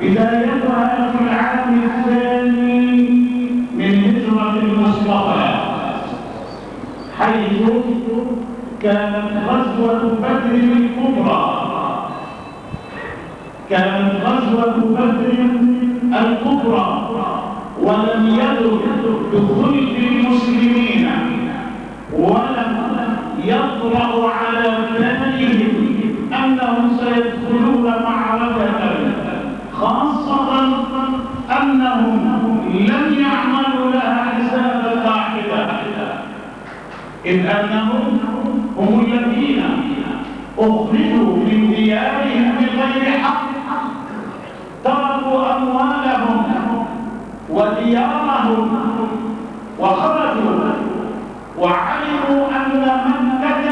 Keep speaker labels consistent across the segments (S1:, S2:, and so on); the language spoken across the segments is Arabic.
S1: بدايتها في العام الثاني من هجرة المصطفى، حيث كانت غزوة بدر الكبرى، ولم يدر بخلف المسلمين ولم يطرأ على بالهم أنهم سيدخلون معركة، خاصة أنهم لم يعملوا لها حساب واحدا، إذ أنهم هم الذين أخرجوا من ديارهم بغير حق، تركوا أموالهم وديارهم وخرجوا وعلموا أن مكة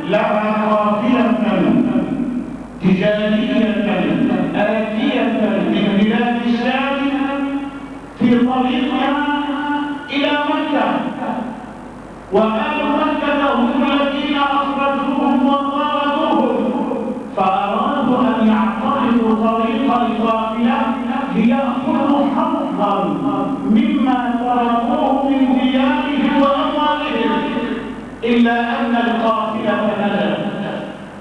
S1: لها قافلة تجارية آتية من بلاد الشام في طريقها إلى مكة، وأهل مكة هم الذين أخرجوهم وطردوهم، فأرادوا أن يعترضوا طريق القافلة ليأخذوا حظا مما تركوه من ديارهم وأموالهم، إلا أن القافلة نجت،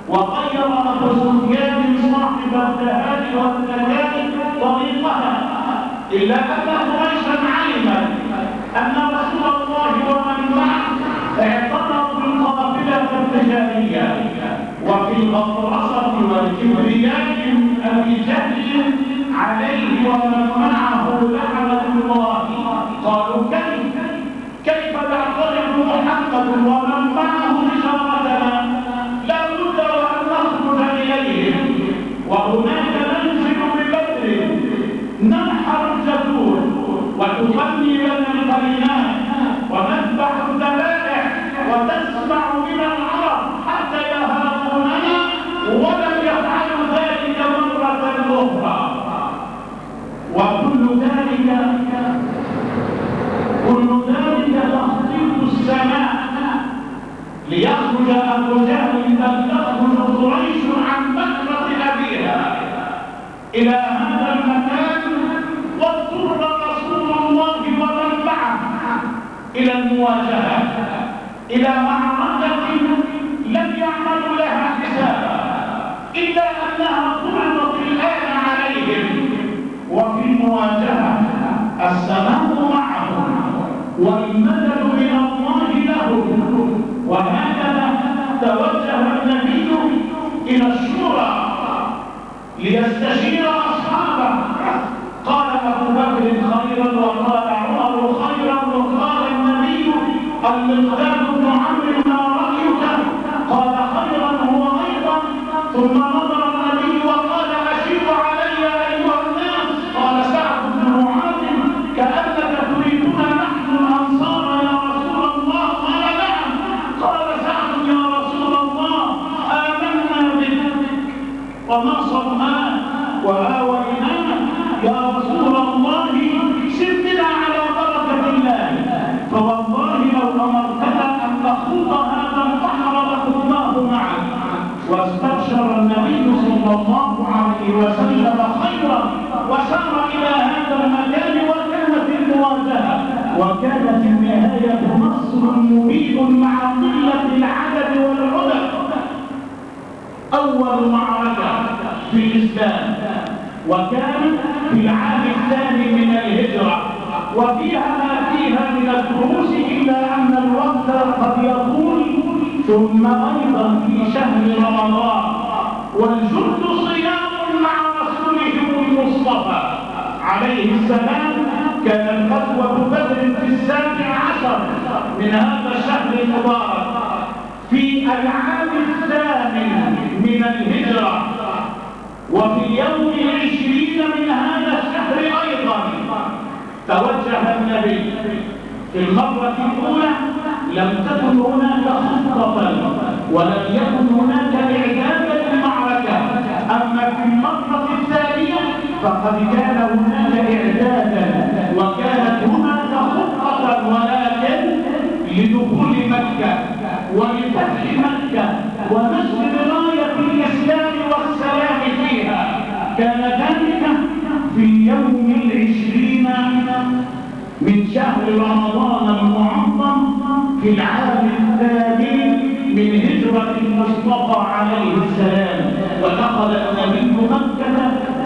S1: وغير أبو سفيان صاحب الذهاب والنجاة طريقها، إلا أن قريشا علمت أن رسول الله ومن معه اعترضوا القافلة التجارية، وفي الغطرسة والكبرياء أبي جهل عليه ومن معه لعنة الله، قالوا كيف يعترض محمد ومن معه بشارتنا؟ لا بد وأن نخرج إليهم، وهناك ننزل ببدر ننحر الجزور وتغني لنا القرينات ونذبح الذبائح وتسمع من العرب حتى يهابوننا، ولم يفعلوا ذلك مرة أخرى. وكل ذلك تخطيط السماء ليخرج أبو جهل، بل تخرج قريش عن مكرة أبيها إلى هذا المكان، واضطر رسول الله ومن معه إلى المواجهة، إلى معركة لم يعملوا لها حسابا، إلا أنها فرضت الآن عليهم. وفي المواجهة السلام معهم والمدد من الله لهم، وهكذا توجه النبي إلى الشورى ليستشير أصحابه. قال أبو بكر خيرا، وقال عمر خيرا، وقال النبي المقداد بن عمرو ما رأيك؟ قال خيرا هو أيضا. ثم نظر النبي وقال أشيروا علي أيها الناس. قال سعد بن معاذ كأنك تريدنا نحن الأنصار يا رسول الله؟ قال نعم. قال سعد يا رسول الله آمنا بك ونصرنا وآوينا، يا رسول الله سدنا على بركة الله، فوالله لو أمرتنا أن نخوض هذا البحر لخضناه معك. واستبشر النبي صلى الله عليه وسلم خيرا وسار إلى هذا المكان، وكانت المواجهة وكانت النهاية نصر مبين مع قلة العدد والعدد. أول معركة في الإسلام، وكانت في العام الثاني من الهجرة، وفيها ما فيها من الدروس، إلا أن الوقت قد يطول. ثم أيضا في شهر رمضان، والجند صيام مع رسولهم المصطفى عليه السلام. كانت غزوة بدر في 17 من هذا الشهر المبارك في العام الثامن من الهجرة، وفي اليوم 20 من هذا الشهر أيضا توجه النبي. في المرة الأولى لم تكن هناك خطة ولم يكن هناك إعداد للمعركة، أما في المرة الثانية فقد كان هناك إعدادا وكانت هناك خطة، ولكن لدخول مكة ولفتح مكة ونشر راية الإسلام والسلام فيها. كان ذلك في اليوم 20 من شهر رمضان المعظم في العام الثاني من هجرة المصطفى عليه السلام. ودخل النبي مكة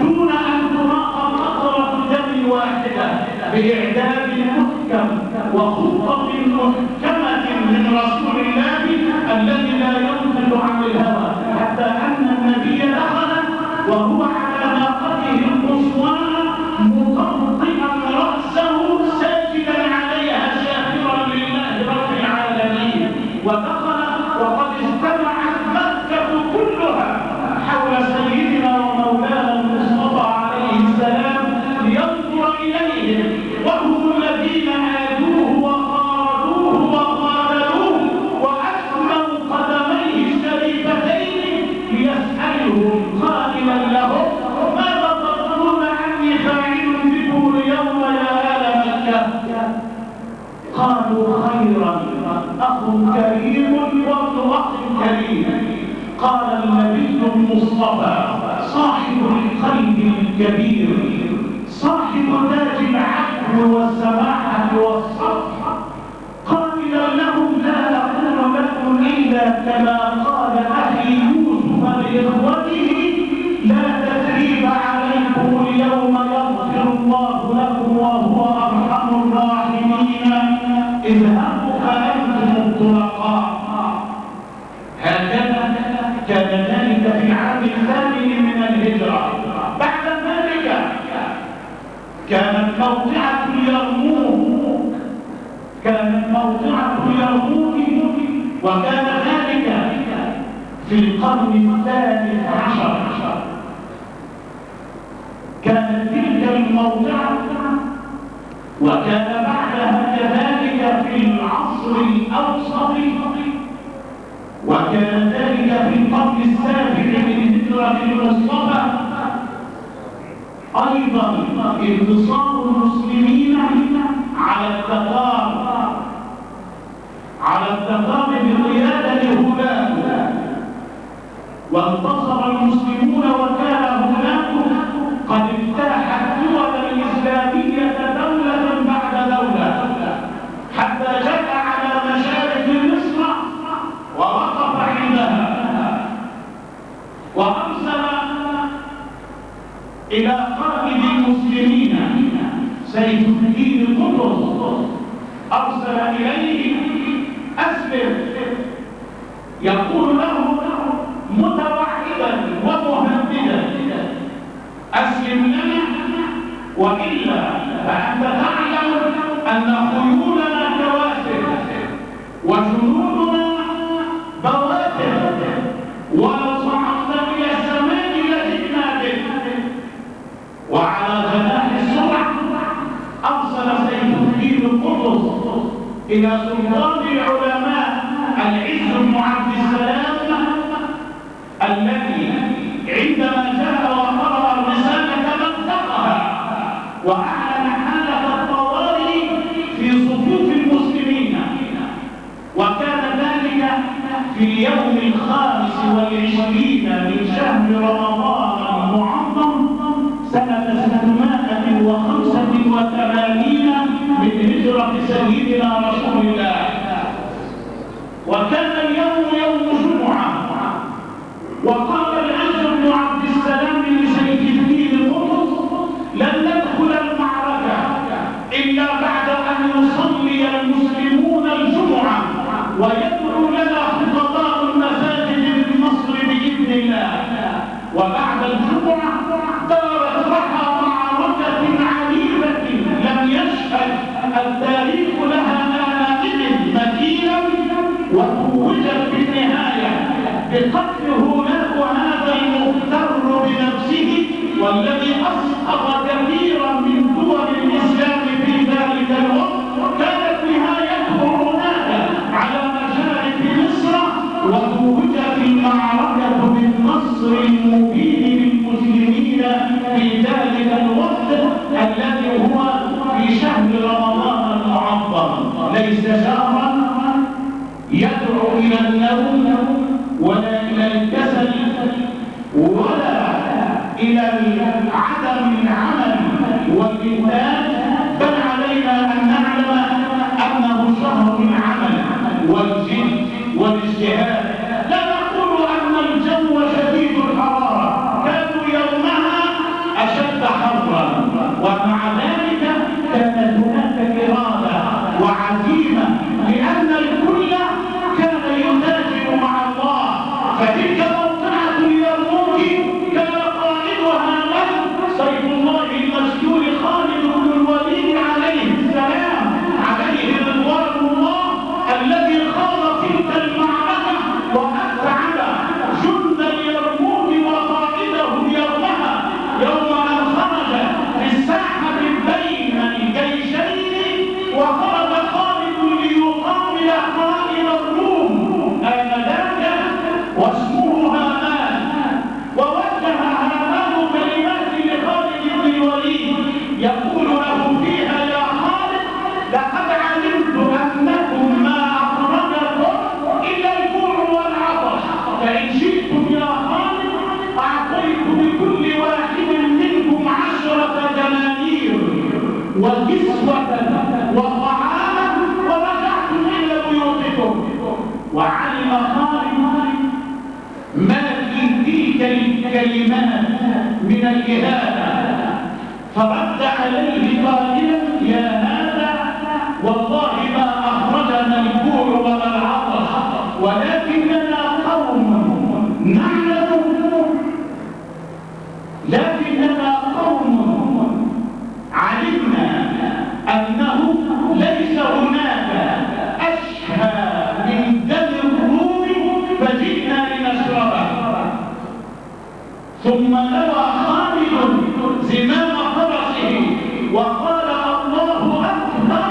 S1: دون أن تراق قطرة دم واحدة بإعداد محكم وخطة محكمة من رسول الله الذي لا ينطق عن الهوى، حتى أن النبي دخل وهو على ناقته القصوى مطبقا رأسه ساجدا عليها شاكرا لله رب العالمين. ودخل وقد اجتمعت مكة كلها حول سيدنا ومولانا المصطفى عليه السلام لينظر إليهم، وهم الذين آذوه وخاذوه وقاتلوه وأكملوا قدميه الشريفتين ليسألهم قائلا لهم: ماذا تظنون عني فاعل بكم اليوم يا آل مكة؟ قالوا: خيرا، أخ كريم وابن أخ كريم. قال النبي المصطفى صاحب القلب الكبير صاحب ذات العفو والسماحة والصفح قائلا لهم: لا أقول لكم إلا كما قال أخي يوسف لإخوته: لا تثريب عليكم اليوم يغفر الله لكم وهو أرحم الراحمين، اذهبوا فأنتم الطلقاء. هكذا كان ذلك في العام الثاني من الهجرة. بعد ذلك كانت موضعة اليرموك وكان ذلك في القرن الثالث عشر. كانت تلك الموضعة وكان بعدها كذلك في العصر الأوسط، وكان ذلك في القرن السابع من هجرة المصطفى. أيضا انتصار المسلمين على التتار بقيادة هولاكو، وانتصر المسلمون وكان هولاكو قد اجتاح الدول الإسلامية دولة بعد دولة حتى جاء على مشارف مصر ووقف عندها، وأرسل إلى قائد المسلمين سيف الدين قطز، أرسل إليه: أسلم، يقول له متوعدا ومهددا: أسلم لنا وإلا فأنت تعلم أن خيولنا كواسر وجنودنا بواتر، ولو صعدت إلى السماء لجئنا بك. وعلى جناح السرعة أرسل سيف الدين قطز إلى سلطان العلماء العز بن عبد السلام، الذي عندما جاء وقرأ الرسالة منطقها وأعلن حالة الطوارئ في صفوف المسلمين. وكان ذلك في اليوم 25 من شهر رمضان المعظم سنة 685 من هجرة سيدنا رسول الله. وكان اليوم يوم جمعة. وقال العز بن عبد السلام لسيف الدين قطز: لن ندخل المعركة إلا بعد أن يصلي المسلمون الجمعة ويدعو لنا خطباء المساجد بالنصر بإذن الله. وبعد الجمعة دارت رحى معركة عنيفة لم يشهد التاريخ لها آنئذ مكينا، وتوجت بالنهاية بقتل هولاكو هذا المغتر بنفسه والذي أسقط كثيرا من دول الإسلام في ذلك الوقت. كانت نهايته هناك على مشارف مصر، وتوجت المعركة بالنصر المبين للمسلمين في ذلك الوقت الذي هو في شهر رمضان المعظم. ليس شهرا يدعو إلى النوم ولا إلى الكسل ولا إلى عدم العمل
S2: أمرا، ومع ذلك كانت هناك إرادة وعزيمة، لأن الكل كان يتاجر مع الله. فتلك موقعة اليرموك كان قائدها من سيف الله المسجون خالد بن الوليد عليه السلام، عليه رضوان الله، الذي خاض تلك المعركة وأسعد جند اليرموك وقائده يومها، يوم أن خرج في الساحة بين الجيشين، وخرج خالد ليقابل قائد الروم آنذاك واسمه هامان، ووجه هامان كلمات لخالد بن الوليد يقول له فيها: يا خالد، لقد علمت أنكم ما أخرجكم إلا الجوع والعطش، فإن شئتم يا خالد أعطيت لكل واحد منكم 10 دنانير وكسوة وطعاما ورجعتم إلى بيوتكم. وعلم خالد ما في تلك الكلمات من الإهانة، فرد عليه قائلا: يا هذا، والله ما أخرجنا الجوع ولا العطش، ولكننا قوم علمنا أنه ليس هناك أشهى من دم الروم، فجئنا لنشربه. ثم لوى خالد زمام فرسه وقال: الله أكبر،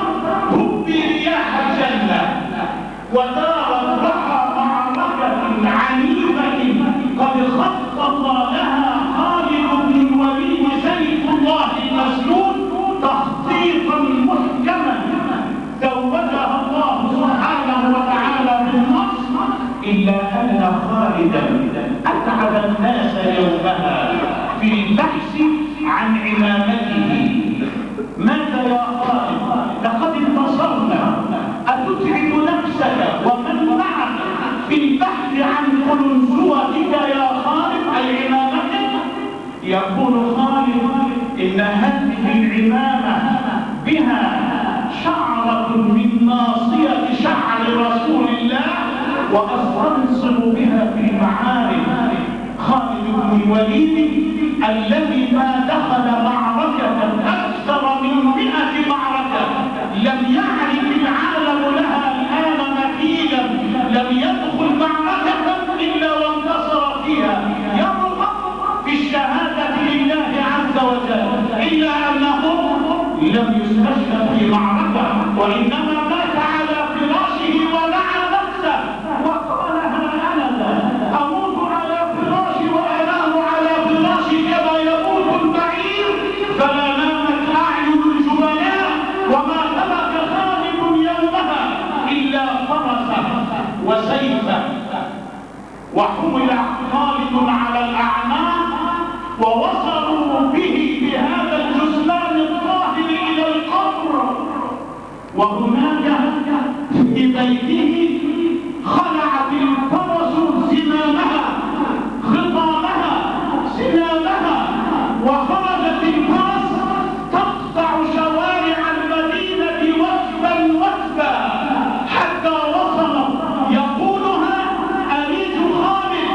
S2: هبي رياح الجنة. ودارت رحى معركة عنيفة قد خطط لها خالد بن الوليد سيف الله المسلول تخطيطا محكما زوجها الله سبحانه وتعالى بالنصر، إلا أن خالدا أتعب الناس يومها في البحث عن عمامته. ماذا يا خالد؟ لقد انتصرنا، أتتعب نفسك ومن معك في البحث عن قلنسوتك يا خالد أي عمامتك؟ يقول خالد: إن هذه العمامة بها شعرة من ناصية شعر رسول الله وأستنصر بها في المعارك. خالد بن الوليد الذي ما دخل معركة أكثر من 100 معركة، لم يعرف العالم لها الآن مثيلا، لم يدخل معركة إلا وانتصر فيها، يرغب في الشهادة لله عز وجل، إلا أنه لم يستشهد في معركة، وإنما مات على فراشه ولعن نفسه وقال: أنا أموت على فراشي وأنام على فراشي كما يموت البعير. فلا نامت أعين الجبناء، وما ترك خالد يومها إلا فرسه وسيفه. وحمل خالد على الأعناق ووصلوا به بهذا الجثمان الطاهر إلى القبر، وهناك في بيته خلعت الفرس زمامها خطامها سنامها، وخرجت الفرس تقطع شوارع المدينة وثبا وثبا حتى وصلت يقولها أريد خالد.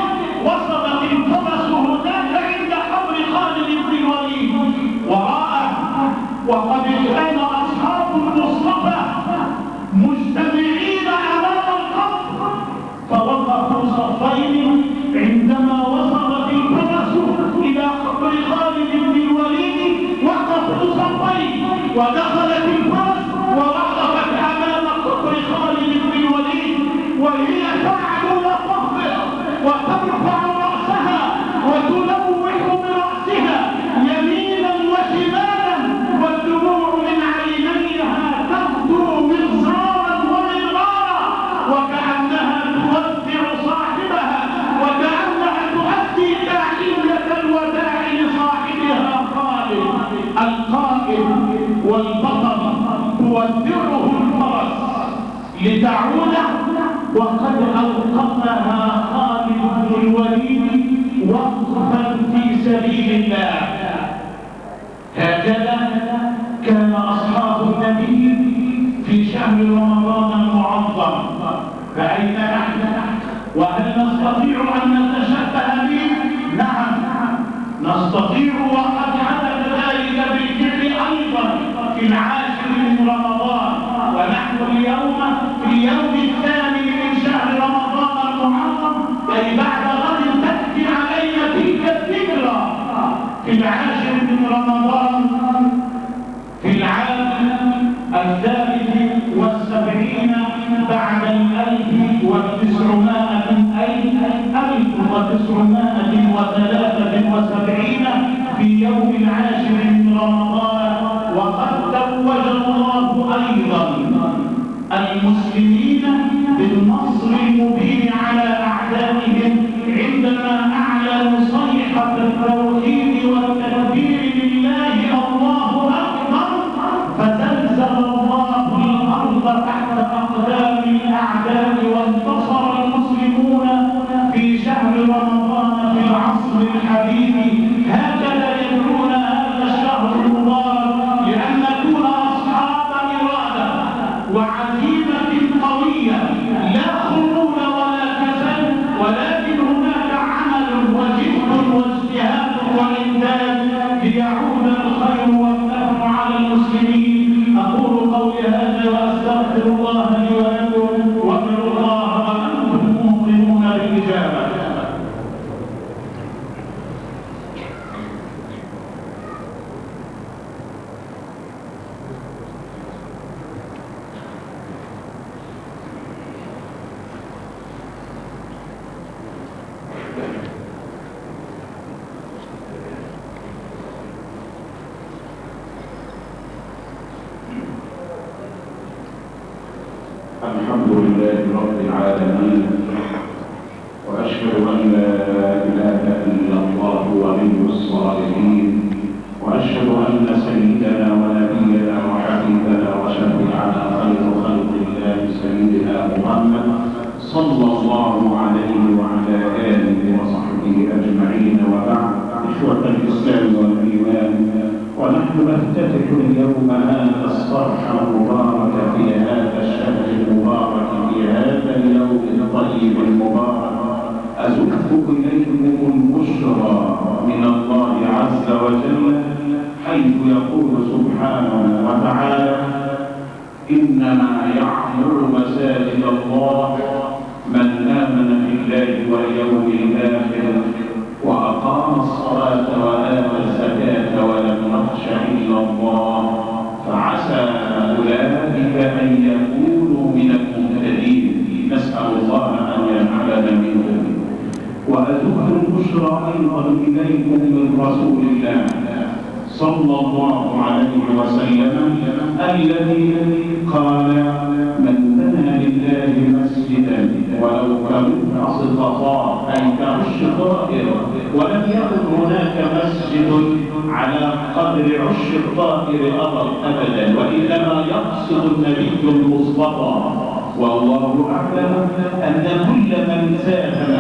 S2: وصلت الفرس هناك عند قبر خالد بن الوليد وراءه، وقد كان أصحاب المصطفى مجتمعين أمام القبر، فوقفوا صفين عندما وصلت الفرس إلى قبر خالد بن الوليد، وقفوا صفين، ودخلت الفرس ووقفت أمام قبر خالد بن الوليد، وهي تعلو وتخفض وترفع رأسها وتلوح برأسها يمينا وشمالا، والدموع من عينيها تغدو مغزارا ومغارا، وكأنها تودع صاحبها، وكأنها تؤدي تحية الوداع لصاحبها خالد القائد والبطل، تودعه الفرس لتعود، وقد أوقفها خالد بن الوليد وقفا في سبيل الله. هكذا كان أصحاب النبي في شهر رمضان المعظم. فأين نحن؟ وهل نستطيع أن نتشبه به؟ نعم نستطيع، وقد حدث ذلك بالفعل أيضا في العاشر من رمضان، ونحن اليوم في اليوم الثامن من شهر رمضان المعظم، أي بعد غد تأتي علينا تلك الذكرى في العاشر من رمضان في العام 73 بعد 1973 في يوم العاشر من رمضان. وقد توج الله أيضا المسلمين بالنصر المبين على أعدائهم عندما أعلنوا صيحة التوحيد والتكبير لله الله أكبر، فزلزل الله الأرض تحت أقدام الأعداء، وانتصر المسلمون في شهر رمضان في العصر الحديث. هكذا يدعون هذا الشهر المبارك لأن نكون أصحاب إرادة وعزيمة قوية، لا خمول ولا كسل، ولكن هناك عمل وجهد واجتهاد وإنتاج ليعود الخير والنفع على المسلمين. أقول قولي هذا وأستغفر الله لي ولكم، وادعوا الله وأنتم موقنون بالإجابة.
S3: الحمد لله رب العالمين، وأشهد أن لا إله إلا الله ولي الصالحين، وأشهد أن سيدنا ونبينا وحبيبنا وشفيعنا خير خلق الله سيدنا محمد صلى الله عليه وعلى آله وصحبه أجمعين، وبعد. إخوة الإسلام والإيمان، ونحن نفتتح اليوم هذا الصرح المبارك في هذا الشهر المبارك في هذا اليوم الطيب المبارك، أزف إليكم البشرى من الله عز وجل، حيث يقول سبحانه وتعالى: إنما يعمر مساجد الله من آمن بالله واليوم الآخر وأقام الصلاة وآتى الزكاة ولم يخش إلا الله، فعسى أولئك أن يكونوا من المهتدين. نسأل الله أن يجعلنا منهم. وأذكر البشرى أيضا إليكم من رسول الله صلى الله عليه وسلم الذي قال: من بنى لله مسجدا ولو كرش طائر، أي كرش طائر، ولم يكن هناك مسجد على قدر عش الطائر أبدا، وإنما يقصد النبي المصطفى. والله أعلم أن كل من ساهم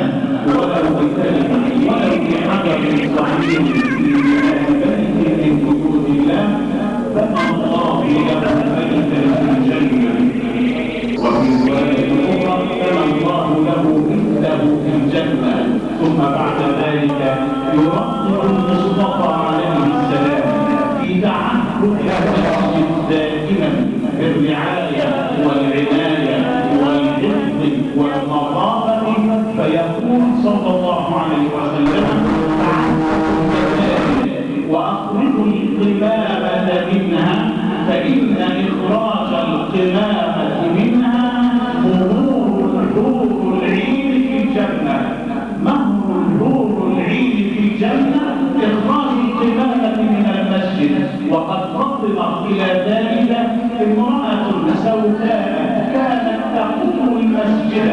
S3: ولو بكلمة ولو بحجر صحيح في بيت من بيوت الله بنى الله له بيتا في الجنة، وفي رواية أخرى بنى الله له مثله في الجنة. ثم بعد ذلك يرقب المصطفى عليه السلام في تعهد هذا المسجد دائما بالرعاية والعناية والحفظ والنظافة، فيقول صلى الله عليه وسلم: وأخرجوا القمامة منها، فإن إخراج القمامة منها مهور الحور العين في الجنة. مهر الحور العين في الجنة إخراج القمامة من المسجد. وقد فضلت إلى ذلك امرأة سوداء كانت تقوم المسجد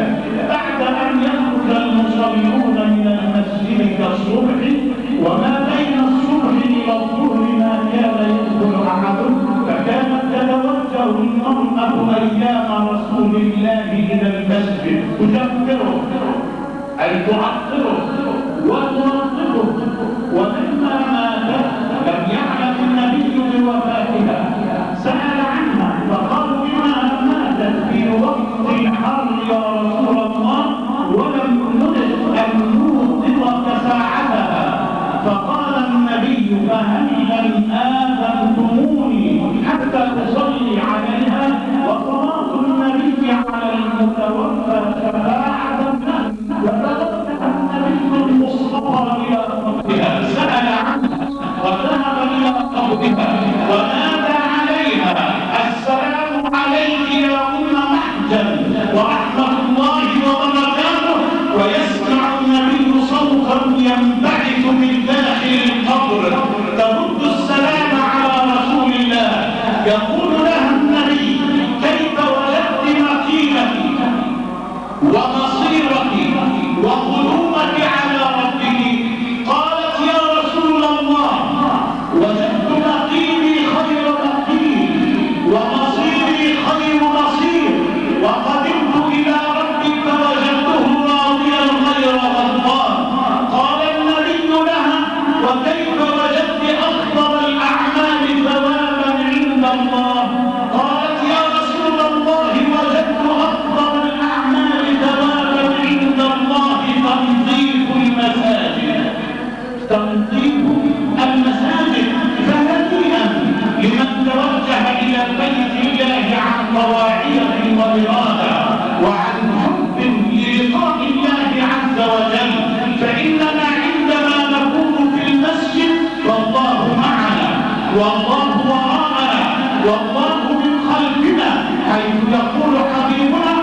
S3: بعد أن يخرج المصلون من المسجد كالصبح، وما بين الصبح إلى الظهر ما كان يدخل أحد، فكانت تتوجه المرأة أيام رسول الله إلى المسجد تجبره، أي تعطره وترطبه. ولما مات لم يعلم النبي
S2: توفى شفاعة وتوجه النبي المصطفى إلى ربها سأل عنها وذهب إلى قبرها ونادى عليها السلام عليك يا أم محجن ورحمة الله وبركاته، ويسمع النبي صوتا ينبعث من داخل القبر ترد السلام على رسول الله. يقول لها النبي كيف وجدت مكينك ومصيرك وقلوبك على ربك؟ قالت يا رسول الله وجدت مقيمي خير مقيم ومصيري خير مصير، وقدمت إلى ربي فوجدته راضيا غير غضبان. قال النبي لها وكيف وجدت أفضل الأعمال ثوابا عند الله؟ قالت يا رسول الله وجدت أفضل الأعمال ثوابا عند الله تنظيف المساجد. تنظيف المساجد فهنيئا لمن توجه إلى بيت الله عن طواعية وإرادة وعن حب للقاء الله عز وجل، فإننا عندما نكون في المسجد والله معنا والله وراءنا والله من خلفنا، حيث يقول حبيبنا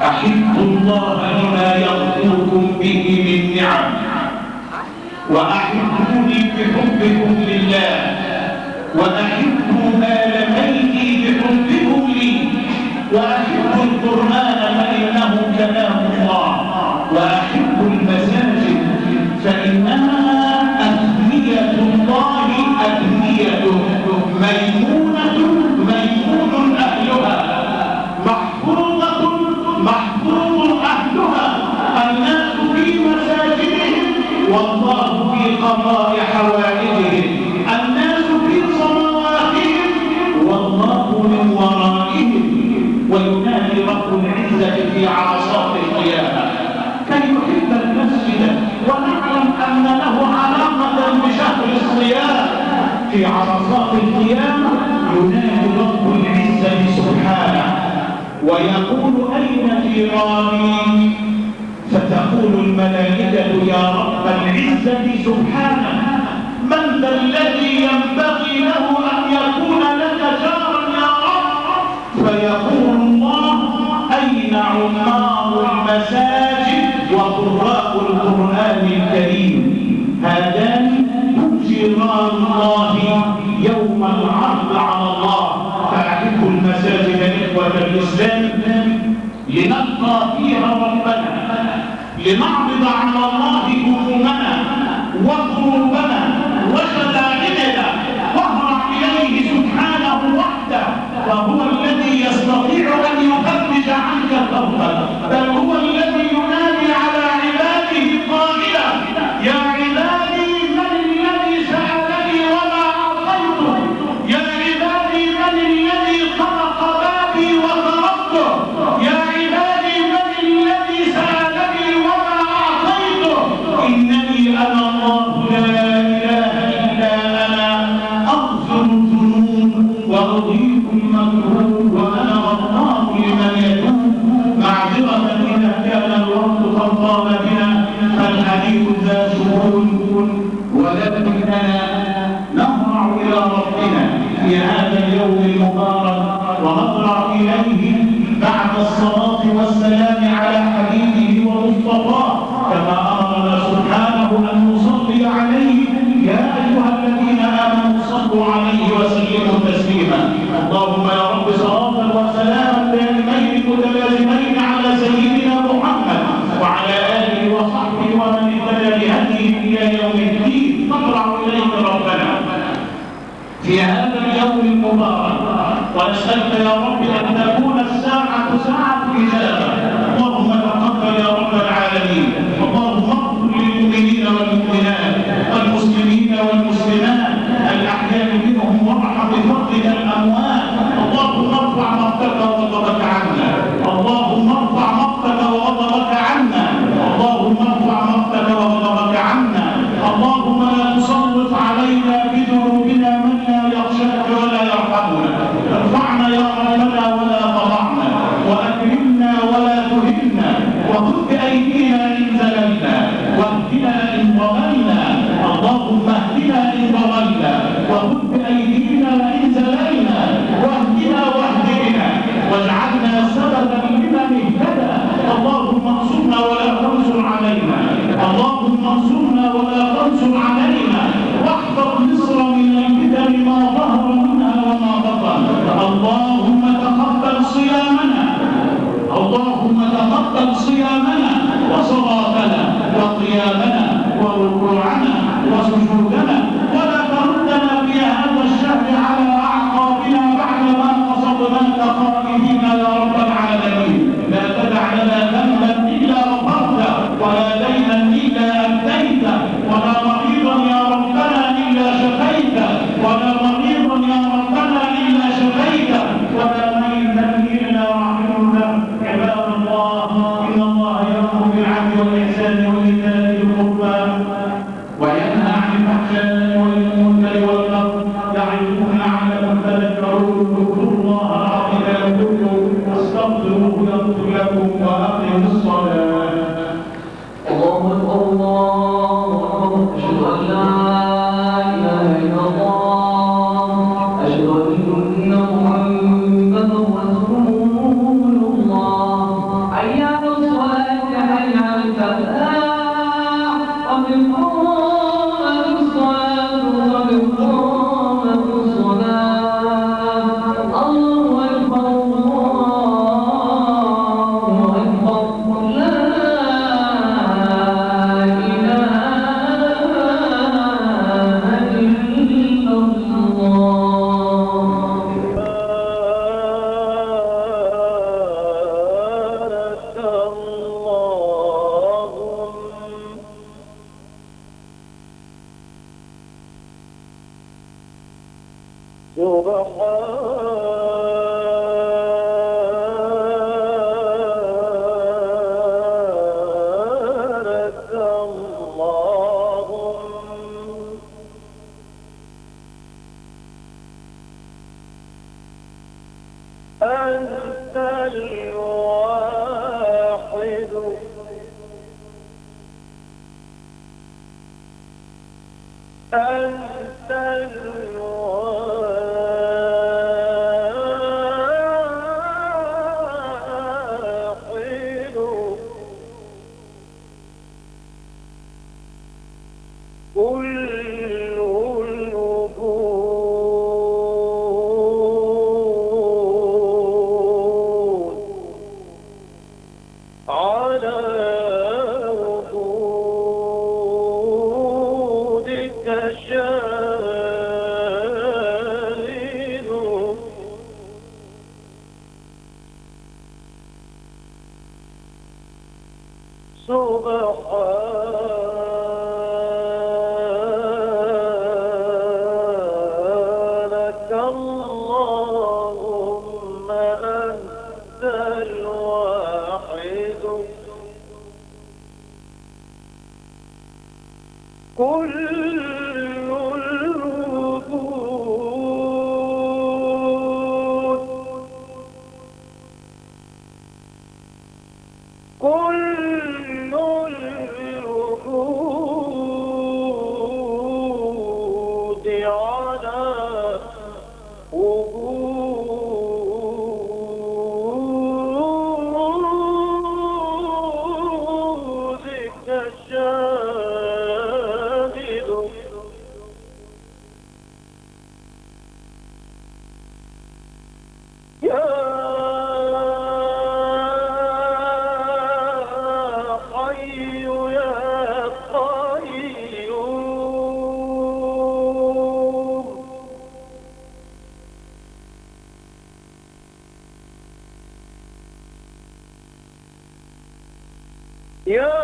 S2: أحبوا الله لما يغفركم به من نعم وأحبوني بحبكم لله وأحبوا آل بيتي بحبكم لي وأحبوا القرآن فإنه كلام الله وأحب المساجد فإنها أبنية الله أبنية ميمونة ميمون أهلها محفوظة محفوظ أهلها، الناس في مساجدهم والله في قضاء حوائجهم، الناس في صلواتهم والله من ورائهم. وينادي رب العزة في عرصات القيامة كي يحب المسجد ونعلم أن له علاقة بشهر الصيام. في عرصات القيامة ينادي رب العزة سبحانه ويقول أين جيراني؟ فتقول الملائكة يا رب العزة سبحانه من ذا الذي ينبغي له أن يكون لك جارا يا رب؟ فيقول الله أين عمار المساجد وقراء القرآن الكريم؟ هذان جيران الله يوم العرض على الله. فأحبوا المساجد إخوة الإسلام لنلقى فيها ربنا، لنعرض على الله همومنا وقلوبنا وشدائدنا واهرع إليه سبحانه وحده، وهو الذي يستطيع أن يفرج عنك كربك، بل هو الذي ينادي على عباده قائلا يا عبادي من الذي سألني وما أعطيته؟ يا عبادي من الذي خلق بابي وخرقته؟ يا عبادي من الذي سألني وما أعطيته؟ إنني أنا الله لا إله إلا أنا أغفر الذنوب وأضيق المكروه وأنا غفار لمن يتوب. معذرة إذا كان الوقت قد طال بنا فالحديث ذا شؤون، ولكننا نهرع إلى ربنا في هذا اليوم المبارك ونهرع إليه بعد الصلاة والسلام على حبيبه ومصطفاه كما أمرنا سبحانه أن نصلي عليه. يا أيها الذين آمنوا صلوا عليه وسلموا تسليما. اللهم يا رب صلاة وسلاما دائمين متلازمين على سيدنا محمد وعلى آله وصحبه ومن اهتدى بهديه إلى يوم الدين. نطلع إليك ربنا في هذا اليوم المبارك ونسألك يا رب أن تكون الساعة ساعة إجابة. اللهم تقبل يا رب العالمين. اللهم اغفر للمؤمنين والمؤمنات والمسلمين والمسلمات الأحياء منهم وارحم بفضلك الأموات. اللهم ارفع مقتك وغضبك عنا، اللهم ارفع مقتك وغضبك عنا، اللهم ارفع مقتك وغضبك عنا. اللهم لا تسلط علينا بذنوبنا من لا يخشاك ولا يرحمنا. ارفعنا يا ربنا ولا تضعنا وأكرمنا وانصر علينا واحفظ مصر من الفتن ما ظهر منها وما بطن. اللهم تقبل صيامنا، اللهم تقبل صيامنا وصلاتنا وقيامنا وركوعنا وسجودنا، ولا تردنا في هذا الشهر على أعقابنا بعدما قصدناك خائفين يا رب العالمين. لا تدع لنا ذنبا إلا غفرته، ولا دينا إلا أديته، ولا مريضا يا ربنا إلا شفيته، ولا مريضا يا ربنا إلا شفيته، ولا ميتا إلا رحمته. عباد الله، إن الله يأمر بالعدل والإحسان وإيتاء ذي القربى وينهى عن الفحشاء والمنكر والبغي يعظكم لعلكم تذكرون. اذكروا الله العظيم يذكركم واستغفروه يغفر لكم وأقيموا الصلاة.
S4: الله أكبر الله أكبر أشهد أن لا إله إلا الله أشهد أن محمدا رسول الله حي على الصلاة حي على الفلاح قد قامت الصلاة قد قامت الصلاة. الله أكبر الله أكبر لا
S5: أنت الواحد أنت الواحد كل الوجود على وجودك شاهد. سبحانك اللهم أنت الواحد كل الوجود كل الوجود على وجودك شاهد. يا حي يا قيوم يا حي يا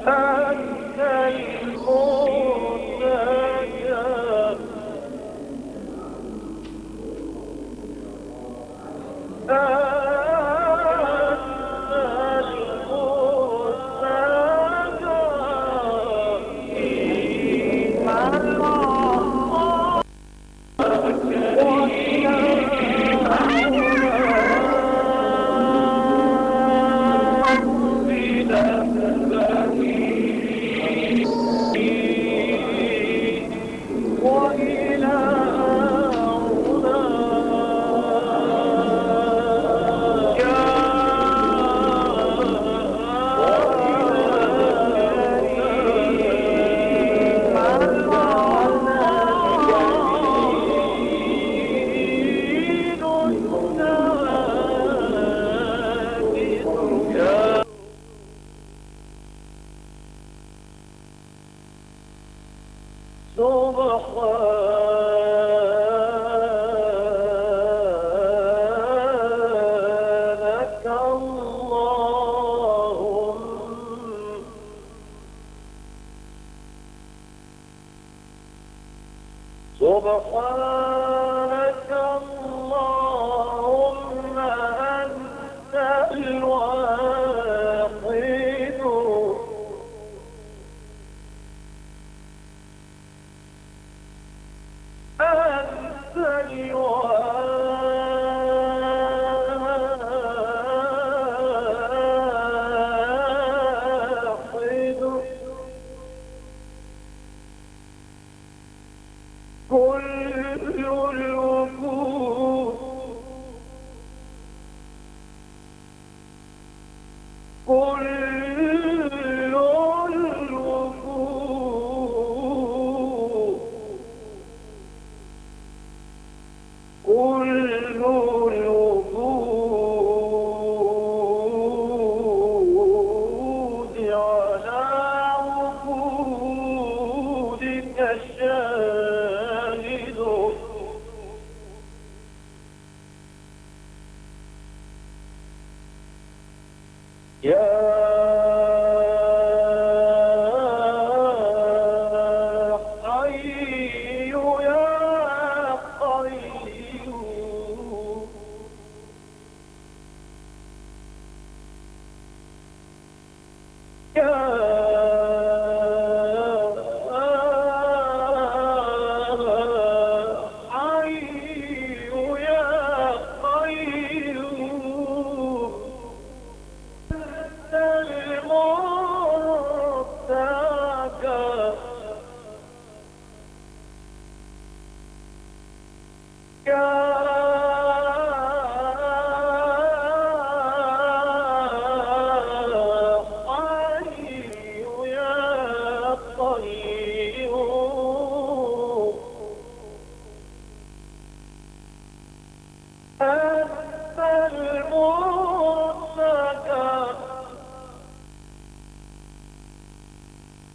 S5: أنت المنتجى سبحانك اللهم سبحانك اللهم أنت الواحد أنت الواحد كل الوجود كل الوجود كل الوجود على وجودك